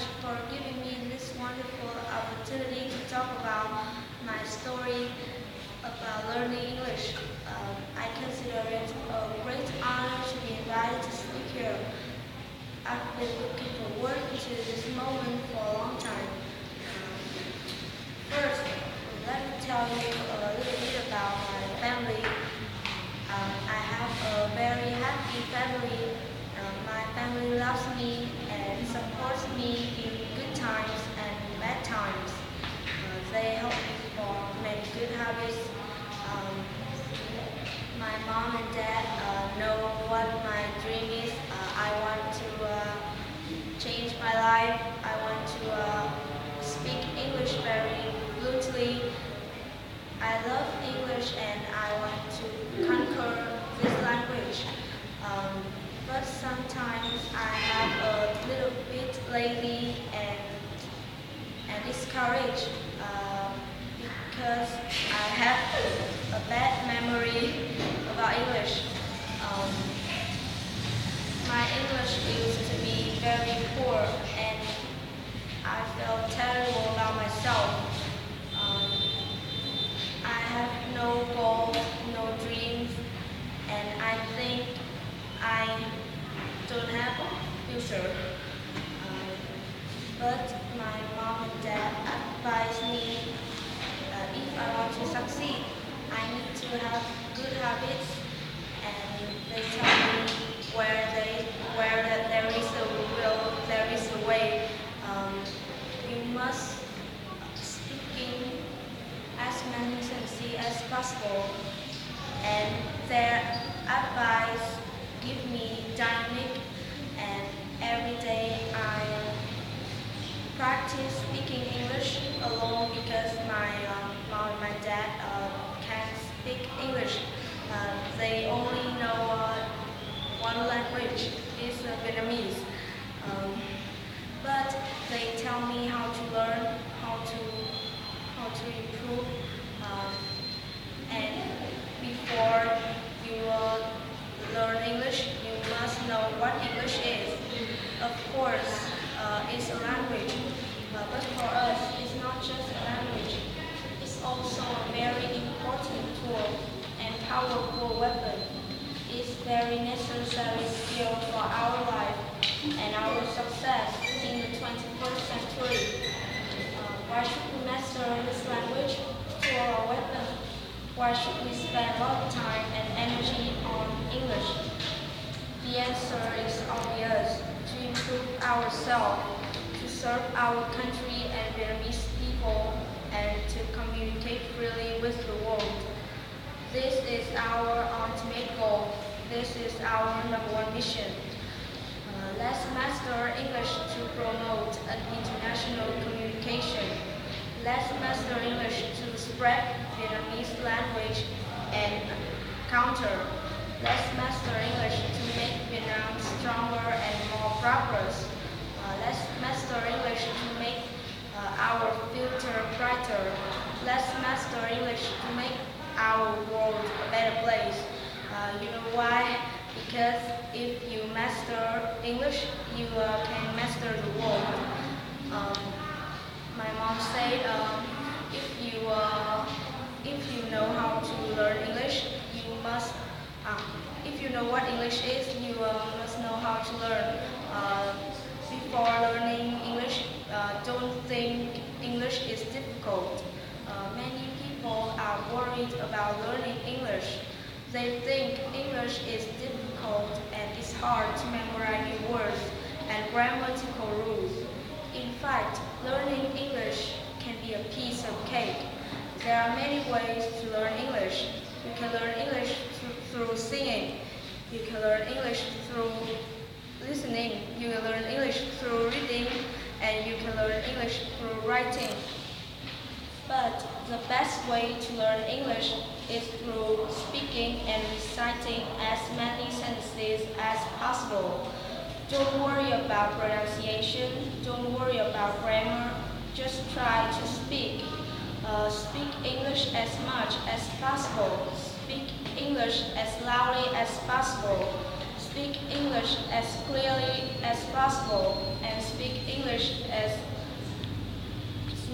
much for giving me this wonderful opportunity to talk about my story about learning English. I consider it a great honor to be invited to speak here. I've been looking forward to this moment for a long time. First, let me tell you a little bit about my family. I have a very happy family. My family loves me and supports me in good times and bad times. They help me form many good habits. Um, my mom and dad know what my dream is. I want to change my life. I want to speak English very fluently. I love English and I want to conquer this language. But sometimes I have a little bit lazy and discouraged because I have a bad memory about English. Um, my English used to be very poor and I felt terrible about myself. Um, I have no goals, no dreams, and I think I don't have a future. But my mom and dad advise me if I want to succeed, I need to have good habits, and they tell me where there is a will, there is a way. You must speaking as many sentences as possible, and their advice give me dynamic, and every day I practice speaking English alone because my mom and my dad can't speak English. They only know one language, is Vietnamese. Um, but they tell me how to learn, how to improve, and before you learn English, you must know what English is. Of course, it's a language, but for us, it's not just a language. It's also a very important tool and powerful weapon. It's very necessary skill for our life and our success in the 21st century. Why should we master this language to our weapon? Why should we spend a lot of time and energy on English? The answer is obvious: to improve ourselves, to serve our country and Vietnamese people, and to communicate freely with the world. This is our ultimate goal. This is our number one mission. Let's master English to promote an international communication. Let's master English to spread Vietnamese language and counter. Let's master English to make Vietnam stronger and more prosperous. Let's master English to make our future brighter. Let's master English to make our world a better place. You know why? Because if you master English, you can master the world. My mom said, if you know how to learn English, you must. If you know what English is, you must know how to learn. Before learning English, don't think English is difficult. Many people are worried about learning English. They think English is difficult and it's hard to memorize new words and grammatical rules. In fact, learning English can be a piece of cake. There are many ways to learn English. You can learn English through singing. You can learn English through listening. You can learn English through reading. And you can learn English through writing. But the best way to learn English is through speaking and reciting as many sentences as possible. Don't worry about pronunciation, don't worry about grammar, just try to speak. Speak English as much as possible. Speak English as loudly as possible. speak English as clearly as possible and speak English as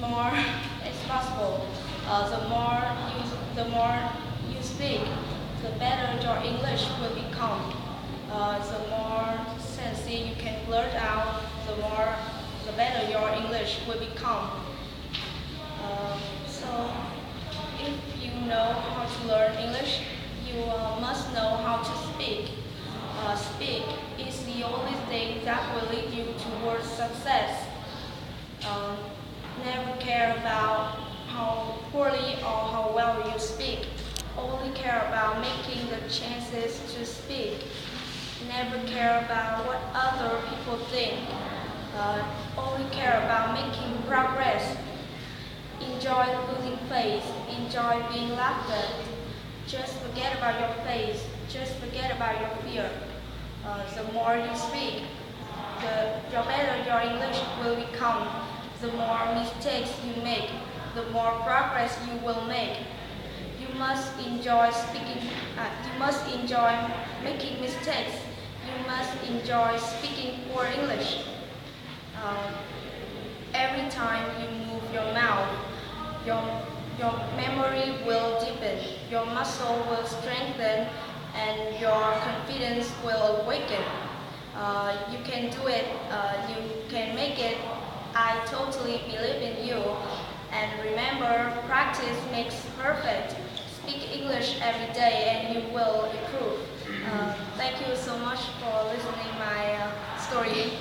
more as possible. The more you speak, the better your English will become. The more sentences you can blurt out, the better your English will become. So, if you know how to learn English, you must know how to speak. Speak is the only thing that will lead you towards success. Um, Never care about how poorly or how well you speak. Only care about making the chances to speak. Never care about what other people think. Only care about making progress. Enjoy losing face. Enjoy being laughed at. Just forget about your face. Just forget about your fear. The more you speak, the better your English will become. The more mistakes you make, the more progress you will make. You must enjoy speaking. You must enjoy making mistakes. You must enjoy speaking poor English. Uh, every time you move your mouth, your your memory will deepen, your muscle will strengthen, and your confidence will awaken. You can do it. You can make it. I totally believe in you. And remember, practice makes perfect. Speak English every day and you will improve. Thank you so much for listening my story.